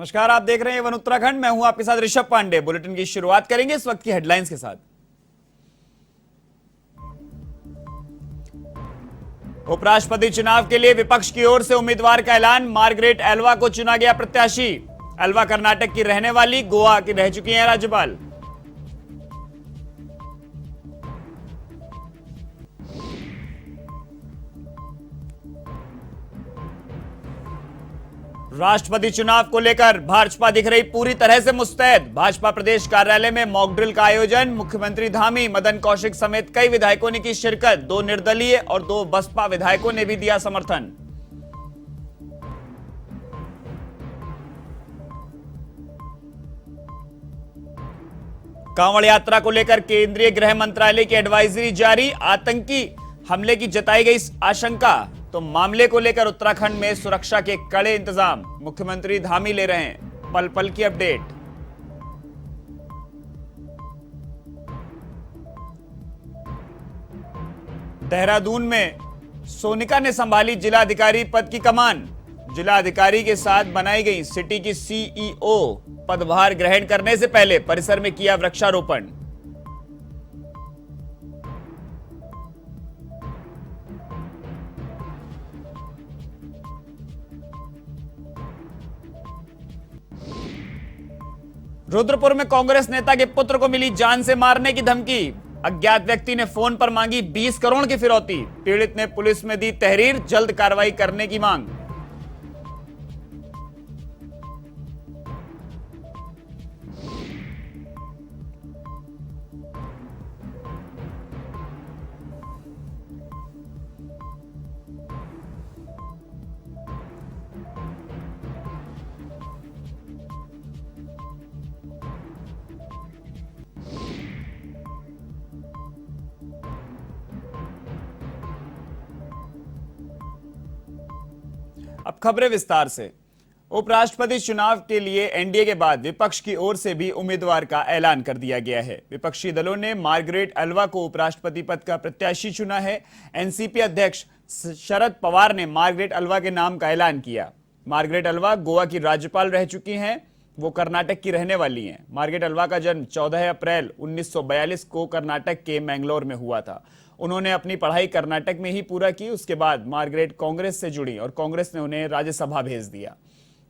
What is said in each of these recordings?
नमस्कार, आप देख रहे हैं वन उत्तराखंड। मैं हूं आपके साथ ऋषभ पांडे। बुलेटिन की शुरुआत करेंगे इस वक्त की हेडलाइंस के साथ। उपराष्ट्रपति चुनाव के लिए विपक्ष की ओर से उम्मीदवार का ऐलान। मार्गरेट एल्वा को चुना गया प्रत्याशी। एल्वा कर्नाटक की रहने वाली, गोवा की रह चुकी हैं राज्यपाल। राष्ट्रपति चुनाव को लेकर भाजपा दिख रही पूरी तरह से मुस्तैद। भाजपा प्रदेश कार्यालय में मॉक ड्रिल का आयोजन। मुख्यमंत्री धामी, मदन कौशिक समेत कई विधायकों ने की शिरकत। 2 निर्दलीय और 2 बसपा विधायकों ने भी दिया समर्थन। कांवड़ यात्रा को लेकर केंद्रीय गृह मंत्रालय की एडवाइजरी जारी। आतंकी हमले की जताई गई आशंका, तो मामले को लेकर उत्तराखंड में सुरक्षा के कड़े इंतजाम। मुख्यमंत्री धामी ले रहे हैं पल पल की अपडेट। देहरादून में सोनिका ने संभाली जिलाधिकारी पद की कमान। जिलाधिकारी के साथ बनाई गई सिटी की सीईओ। पदभार ग्रहण करने से पहले परिसर में किया वृक्षारोपण। रुद्रपुर में कांग्रेस नेता के पुत्र को मिली जान से मारने की धमकी। अज्ञात व्यक्ति ने फोन पर मांगी 20 करोड़ की फिरौती। पीड़ित ने पुलिस में दी तहरीर, जल्द कार्रवाई करने की मांग। अब खबरें विस्तार से। उपराष्ट्रपति चुनाव के लिए एनडीए के बाद विपक्ष की ओर से भी उम्मीदवार का ऐलान कर दिया गया है। विपक्षी दलों ने मार्गरेट एल्वा को उपराष्ट्रपति पद का प्रत्याशी चुना है। एनसीपी अध्यक्ष शरद पवार ने मार्गरेट एल्वा के नाम का ऐलान किया। मार्गरेट एल्वा गोवा की राज्यपाल रह चुकी हैं। वो कर्नाटक की रहने वाली हैं। मार्गरेट एल्वा का जन्म 14 अप्रैल 1942 को कर्नाटक के मैंगलोर में हुआ था। उन्होंने अपनी पढ़ाई कर्नाटक में ही पूरा की। उसके बाद मार्गरेट कांग्रेस से जुड़ी और कांग्रेस ने उन्हें राज्यसभा भेज दिया।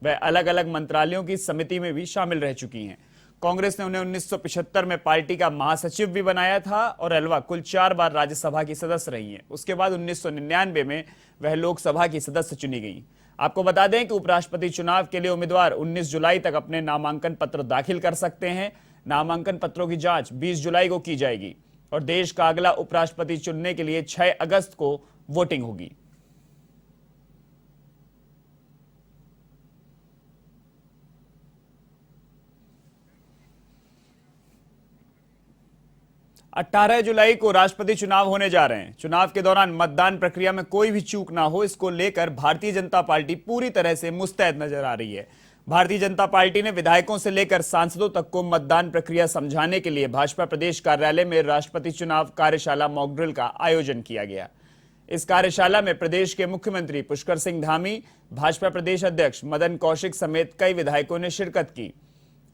वह अलग अलग मंत्रालयों की समिति में भी शामिल रह चुकी हैं। कांग्रेस ने उन्हें 1975 में पार्टी का महासचिव भी बनाया था और एल्वा कुल 4 बार राज्यसभा की सदस्य रही हैं। उसके बाद 1999 में वह लोकसभा की सदस्य चुनी गई। आपको बता दें कि उपराष्ट्रपति चुनाव के लिए उम्मीदवार 19 जुलाई तक अपने नामांकन पत्र दाखिल कर सकते हैं। नामांकन पत्रों की जांच 20 जुलाई को की जाएगी और देश का अगला उपराष्ट्रपति चुनने के लिए 6 अगस्त को वोटिंग होगी। अठारह जुलाई को राष्ट्रपति चुनाव होने जा रहे हैं। चुनाव के दौरान मतदान प्रक्रिया में कोई भी चूक ना हो, इसको लेकर भारतीय जनता पार्टी पूरी तरह से मुस्तैद नजर आ रही है। भारतीय जनता पार्टी ने विधायकों से लेकर सांसदों तक को मतदान प्रक्रिया समझाने के लिए भाजपा प्रदेश कार्यालय में राष्ट्रपति चुनाव कार्यशाला मॉक ड्रिल का आयोजन किया गया। इस कार्यशाला में प्रदेश के मुख्यमंत्री पुष्कर सिंह धामी, भाजपा प्रदेश अध्यक्ष मदन कौशिक समेत कई विधायकों ने शिरकत की।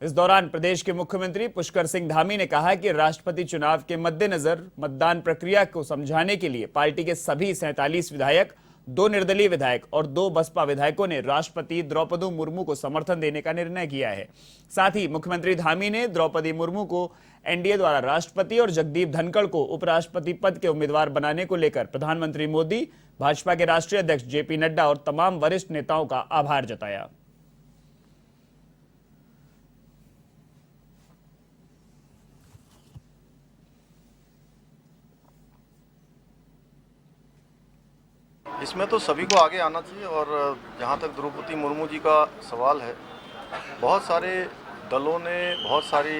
इस दौरान प्रदेश के मुख्यमंत्री पुष्कर सिंह धामी ने कहा कि राष्ट्रपति चुनाव के मद्देनजर मतदान प्रक्रिया को समझाने के लिए पार्टी के सभी 47 विधायक, 2 निर्दलीय विधायक और 2 बसपा विधायकों ने राष्ट्रपति द्रौपदी मुर्मू को समर्थन देने का निर्णय किया है। साथ ही मुख्यमंत्री धामी ने द्रौपदी मुर्मू को एनडीए द्वारा राष्ट्रपति और जगदीप धनखड़ को उपराष्ट्रपति पद के उम्मीदवार बनाने को लेकर प्रधानमंत्री मोदी, भाजपा के राष्ट्रीय अध्यक्ष जेपी नड्डा और तमाम वरिष्ठ नेताओं का आभार जताया। इसमें तो सभी को आगे आना चाहिए। और जहाँ तक द्रौपदी मुर्मू जी का सवाल है, बहुत सारे दलों ने, बहुत सारी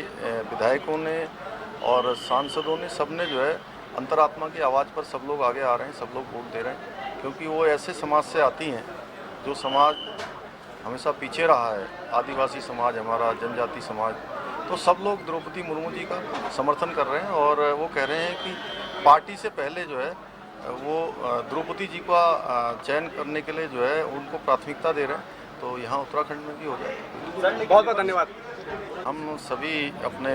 विधायकों ने और सांसदों ने, सब ने जो है अंतरात्मा की आवाज़ पर सब लोग आगे आ रहे हैं, सब लोग वोट दे रहे हैं, क्योंकि वो ऐसे समाज से आती हैं जो समाज हमेशा पीछे रहा है। आदिवासी समाज हमारा, जनजाति समाज, तो सब लोग द्रौपदी मुर्मू जी का समर्थन कर रहे हैं। और वो कह रहे हैं कि पार्टी से पहले जो है वो द्रौपदी जी का चयन करने के लिए जो है उनको प्राथमिकता दे रहे हैं। तो यहाँ उत्तराखंड में भी हो जाएगा। बहुत बहुत धन्यवाद। हम सभी अपने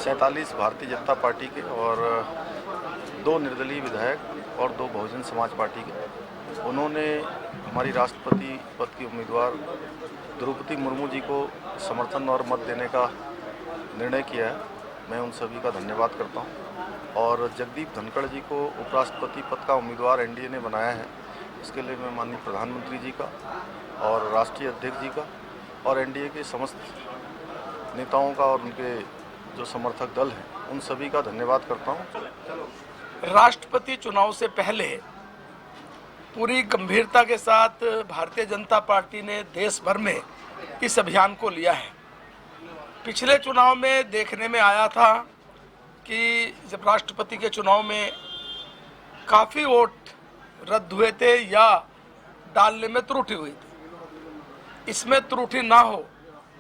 47 भारतीय जनता पार्टी के और 2 निर्दलीय विधायक और 2 बहुजन समाज पार्टी के, उन्होंने हमारी राष्ट्रपति पद की उम्मीदवार द्रौपदी मुर्मू जी को समर्थन और मत देने का निर्णय किया है। मैं उन सभी का धन्यवाद करता हूं और जगदीप धनखड़ जी को उपराष्ट्रपति पद का उम्मीदवार एनडीए ने बनाया है, इसके लिए मैं माननीय प्रधानमंत्री जी का और राष्ट्रीय अध्यक्ष जी का और एनडीए के समस्त नेताओं का और उनके जो समर्थक दल हैं उन सभी का धन्यवाद करता हूं। राष्ट्रपति चुनाव से पहले पूरी गंभीरता के साथ भारतीय जनता पार्टी ने देश भर में इस अभियान को लिया है। पिछले चुनाव में देखने में आया था कि जब राष्ट्रपति के चुनाव में काफ़ी वोट रद्द हुए थे या डालने में त्रुटि हुई थी। इसमें त्रुटि ना हो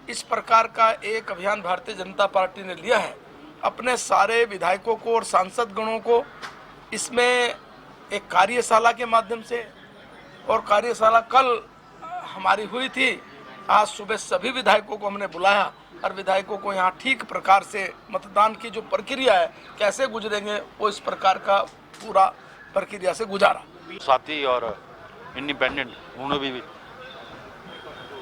इस प्रकार का एक अभियान भारतीय जनता पार्टी ने लिया है। अपने सारे विधायकों को और सांसद गणों को इसमें एक कार्यशाला के माध्यम से, और कार्यशाला कल हमारी हुई थी, आज सुबह सभी विधायकों को हमने बुलाया और विधायकों को यहाँ ठीक प्रकार से मतदान की जो प्रक्रिया है कैसे गुजरेंगे वो इस प्रकार का पूरा प्रक्रिया से गुजारा। साथी और इंडिपेंडेंट उन्होंने भी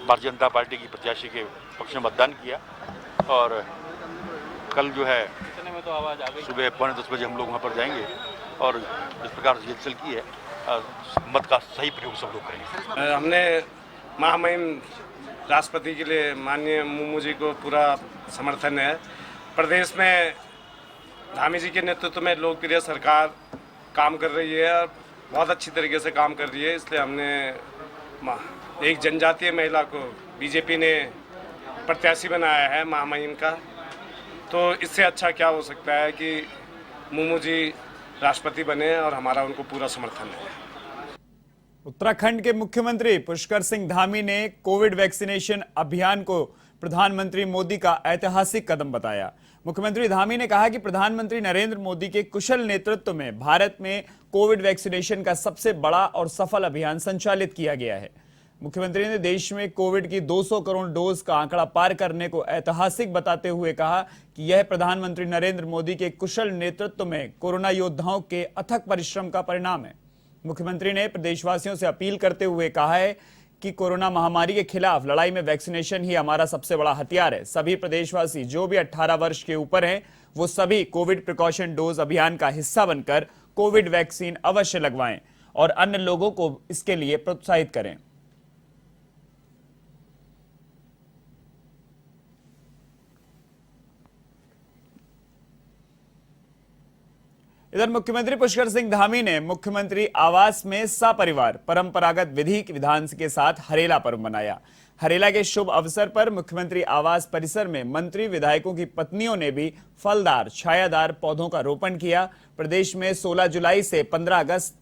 भारतीय जनता पार्टी की प्रत्याशी के पक्ष में मतदान किया और कल जो है सुबह 9:45 बजे हम लोग वहाँ पर जाएंगे और इस प्रकार से रिहर्सल की है, मत का सही प्रयोग सब लोग करेंगे। हमने महामहिम राष्ट्रपति के लिए माननीय मुर्मू जी को पूरा समर्थन है। प्रदेश में धामी जी के नेतृत्व में लोकप्रिय सरकार काम कर रही है और बहुत अच्छी तरीके से काम कर रही है, इसलिए हमने एक जनजातीय महिला को बीजेपी ने प्रत्याशी बनाया है महामहिम का। तो इससे अच्छा क्या हो सकता है कि मुर्मू जी राष्ट्रपति बने और हमारा उनको पूरा समर्थन है। उत्तराखंड के मुख्यमंत्री पुष्कर सिंह धामी ने कोविड वैक्सीनेशन अभियान को प्रधानमंत्री मोदी का ऐतिहासिक कदम बताया। मुख्यमंत्री धामी ने कहा कि प्रधानमंत्री नरेंद्र मोदी के कुशल नेतृत्व में भारत में कोविड वैक्सीनेशन का सबसे बड़ा और सफल अभियान संचालित किया गया है। मुख्यमंत्री ने देश में कोविड की 200 करोड़ डोज का आंकड़ा पार करने को ऐतिहासिक बताते हुए कहा कि यह प्रधानमंत्री नरेंद्र मोदी के कुशल नेतृत्व में कोरोना योद्धाओं के अथक परिश्रम का परिणाम है। मुख्यमंत्री ने प्रदेशवासियों से अपील करते हुए कहा है कि कोरोना महामारी के खिलाफ लड़ाई में वैक्सीनेशन ही हमारा सबसे बड़ा हथियार है। सभी प्रदेशवासी जो भी 18 वर्ष के ऊपर हैं वो सभी कोविड प्रिकॉशन डोज अभियान का हिस्सा बनकर कोविड वैक्सीन अवश्य लगवाएं और अन्य लोगों को इसके लिए प्रोत्साहित करें। इधर मुख्यमंत्री पुष्कर सिंह धामी ने मुख्यमंत्री आवास में सपरिवार परंपरागत विधि विधान के साथ हरेला पर्व मनाया। हरेला के शुभ अवसर पर मुख्यमंत्री आवास परिसर में मंत्री विधायकों की पत्नियों ने भी फलदार छायादार पौधों का रोपण किया। प्रदेश में 16 जुलाई से 15 अगस्त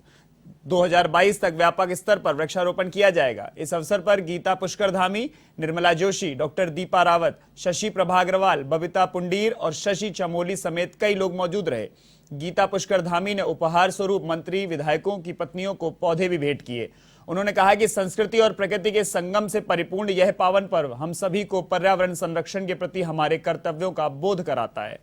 2022 तक व्यापक स्तर पर वृक्षारोपण किया जाएगा। इस अवसर पर गीता पुष्कर धामी, निर्मला जोशी, डॉक्टर दीपा रावत, शशि प्रभा अग्रवाल, बबीता पुंडीर और शशि चमोली समेत कई लोग मौजूद रहे। गीता पुष्कर धामी ने उपहार स्वरूप मंत्री विधायकों की पत्नियों को पौधे भी भेंट किए। उन्होंने कहा कि संस्कृति और प्रकृति के संगम से परिपूर्ण यह पावन पर्व हम सभी को पर्यावरण संरक्षण के प्रति हमारे कर्तव्यों का बोध कराता है।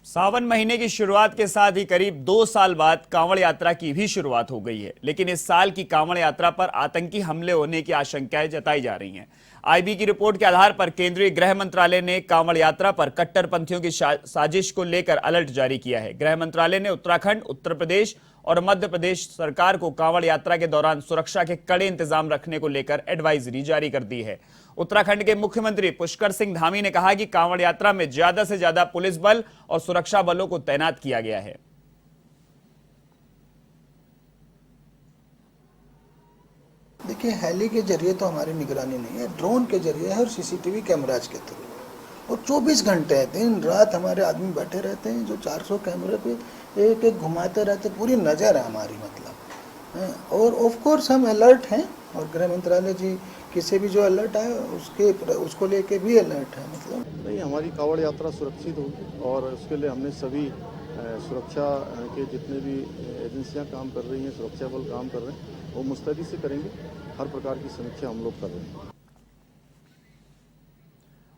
सावन महीने की शुरुआत के साथ ही करीब 2 साल बाद कांवड़ यात्रा की भी शुरुआत हो गई है, लेकिन इस साल की कांवड़ यात्रा पर आतंकी हमले होने की आशंकाएं जताई जा रही हैं। आईबी की रिपोर्ट के आधार पर केंद्रीय गृह मंत्रालय ने कांवड़ यात्रा पर कट्टरपंथियों की साजिश को लेकर अलर्ट जारी किया है। गृह मंत्रालय ने उत्तराखंड, उत्तर प्रदेश और मध्य प्रदेश सरकार को कांवड़ यात्रा के दौरान सुरक्षा के कड़े इंतजाम रखने को लेकर एडवाइजरी जारी कर दी है। उत्तराखंड के मुख्यमंत्री पुष्कर सिंह धामी ने कहा कि कांवड़ यात्रा में ज्यादा से ज्यादा पुलिस बल और सुरक्षा बलों को तैनात किया गया है। देखिए, हेली के जरिए तो हमारी निगरानी नहीं है, ड्रोन के जरिए है और सीसीटीवी कैमराज के थ्रू। और 24 घंटे दिन रात हमारे आदमी बैठे रहते हैं जो 400 कैमरे पे एक एक घुमाते रहते, पूरी नज़र है हमारी, मतलब। और ऑफ कोर्स हम अलर्ट हैं और गृह मंत्रालय जी किसी भी जो अलर्ट आए उसको लेके भी अलर्ट है। मतलब नहीं, हमारी कावड़ यात्रा सुरक्षित होगी और उसके लिए हमने सभी सुरक्षा के जितने भी एजेंसियां काम कर रही हैं, सुरक्षा बल काम कर रहे हैं, वो मुस्तैदी से करेंगे। हर प्रकार की समीक्षा हम लोग कर रहे हैं।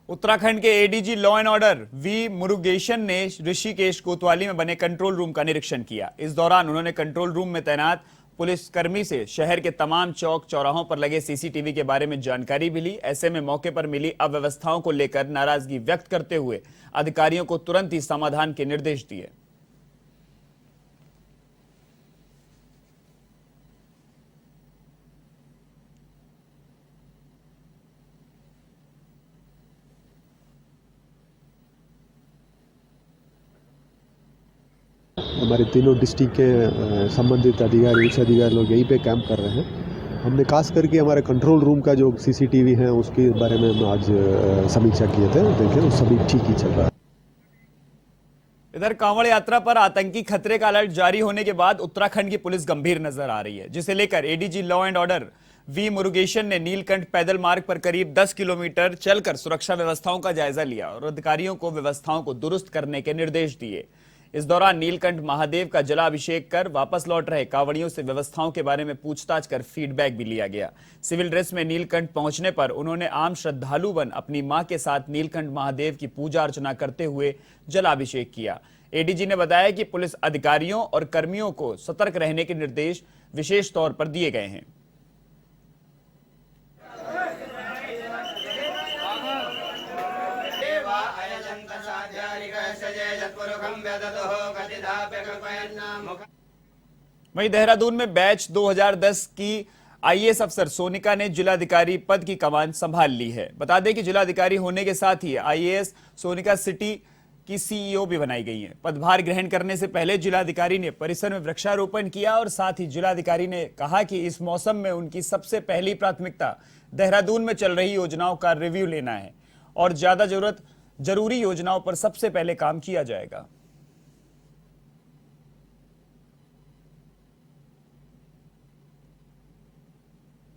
उत्तराखंड के ADG law and order V Murugesan ने ऋषिकेश कोतवाली में बने कंट्रोल रूम का निरीक्षण किया। इस दौरान उन्होंने कंट्रोल रूम में तैनात पुलिसकर्मी से शहर के तमाम चौक चौराहों पर लगे सीसीटीवी के बारे में जानकारी भी ली। ऐसे में मौके पर मिली अव्यवस्थाओं को लेकर नाराजगी व्यक्त करते हुए अधिकारियों को तुरंत ही समाधान के निर्देश दिए। हमारे तीनों डिस्ट्रिक्ट के संबंधित अधिकारी उच्च अधिकारी लोग यहीं पे कैंप कर रहे हैं। हमने खास करके हमारे कंट्रोल रूम का जो सीसीटीवी है उसके बारे में हम आज समीक्षा किए थे। देखिए सभी ठीक ही चल रहा है। इधर कांवड़ यात्रा पर आतंकी खतरे का अलर्ट जारी होने के बाद उत्तराखंड की पुलिस गंभीर नजर आ रही है, जिसे लेकर ADG law and order V Murugesan ने नीलकंठ पैदल मार्ग पर करीब 10 किलोमीटर चलकर सुरक्षा व्यवस्थाओं का जायजा लिया और अधिकारियों को व्यवस्थाओं को दुरुस्त करने के निर्देश दिए। इस दौरान नीलकंठ महादेव का जलाभिषेक कर वापस लौट रहे कांवड़ियों से व्यवस्थाओं के बारे में पूछताछ कर फीडबैक भी लिया गया। सिविल ड्रेस में नीलकंठ पहुंचने पर उन्होंने आम श्रद्धालु बन अपनी मां के साथ नीलकंठ महादेव की पूजा अर्चना करते हुए जलाभिषेक किया। एडीजी ने बताया कि पुलिस अधिकारियों और कर्मियों को सतर्क रहने के निर्देश विशेष तौर पर दिए गए हैं। वहीं देहरादून में बैच 2010 की आईएएस अफसर सोनिका ने जिलाधिकारी पद की कमान संभाल ली है। बता दें कि जिलाधिकारी होने के साथ ही आईएएस सोनिका सिटी की सीईओ भी बनाई गई हैं। पदभार ग्रहण करने से पहले जिलाधिकारी ने परिसर में वृक्षारोपण किया और साथ ही जिलाधिकारी ने कहा कि इस मौसम में उनकी सबसे पहली प्राथमिकता देहरादून में चल रही योजनाओं का रिव्यू लेना है और ज्यादा जरूरी योजनाओं पर सबसे पहले काम किया जाएगा।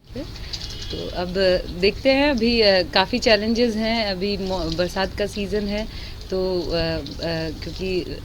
तो अब देखते हैं, अभी काफ़ी चैलेंजेस हैं। अभी बरसात का सीज़न है तो क्योंकि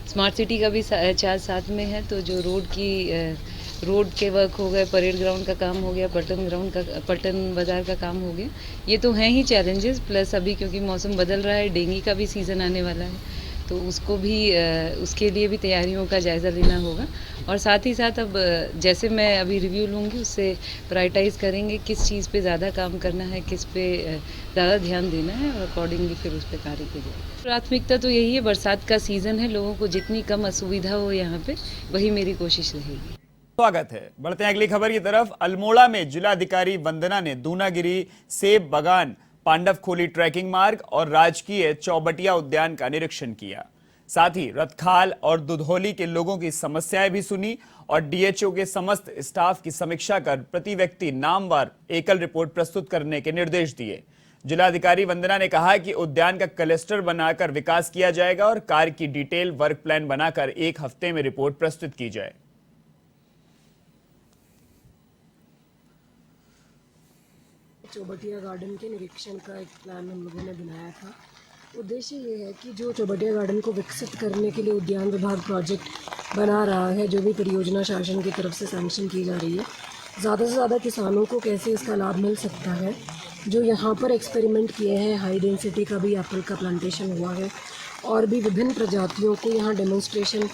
स्मार्ट सिटी का भी चार्ज साथ में है, तो जो रोड के वर्क हो गए, परेड ग्राउंड का काम हो गया, पल्टन बाज़ार का काम हो गया, ये तो हैं ही चैलेंजेस। प्लस अभी क्योंकि मौसम बदल रहा है, डेंगू का भी सीज़न आने वाला है, तो उसके लिए भी तैयारियों का जायज़ा लेना होगा। और साथ ही साथ अब जैसे मैं अभी रिव्यू लूँगी उससे प्रायोरिटाइज़ करेंगे किस चीज़ पे ज़्यादा काम करना है, किस पे ज़्यादा ध्यान देना है और अकॉर्डिंगली फिर उस पर कार्य किया जाए। प्राथमिकता तो यही है, बरसात का सीज़न है, लोगों को जितनी कम असुविधा हो यहाँ पे, वही मेरी कोशिश रहेगी। स्वागत है। बढ़ते हैं अगली खबर की तरफ। अल्मोड़ा में जिलाधिकारी वंदना ने दूनागिरी सेब बागान, पांडव खोली ट्रैकिंग मार्ग और राजकीय चौबटिया उद्यान का निरीक्षण किया। साथ ही रतखाल और दुधौली के लोगों की समस्याएं भी सुनी और डीएचओ के समस्त स्टाफ की समीक्षा कर प्रति व्यक्ति नामवार एकल रिपोर्ट प्रस्तुत करने के निर्देश दिए। जिलाधिकारी वंदना ने कहा कि उद्यान का क्लस्टर बनाकर विकास किया जाएगा और कार्य की डिटेल वर्क प्लान बनाकर 1 हफ्ते में रिपोर्ट प्रस्तुत की जाए। चौबटिया गार्डन के निरीक्षण का एक प्लान हम लोगों ने बनाया था। उद्देश्य ये है कि जो चौबटिया गार्डन को विकसित करने के लिए उद्यान विभाग प्रोजेक्ट बना रहा है, जो भी परियोजना शासन की तरफ से सैंक्शन की जा रही है, ज़्यादा से ज़्यादा किसानों को कैसे इसका लाभ मिल सकता है। जो यहाँ पर एक्सपेरिमेंट किए हैं, हाई डेंसिटी का भी एप्पल का प्लांटेशन हुआ है और भी विभिन्न प्रजातियों को यहाँ डेमोन्स्ट्रेशन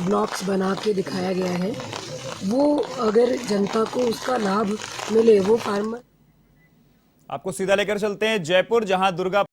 ब्लॉक्स बना के दिखाया गया है। वो अगर जनता को उसका लाभ मिले, वो फार्मर। आपको सीधा लेकर चलते हैं जयपुर, जहां दुर्गा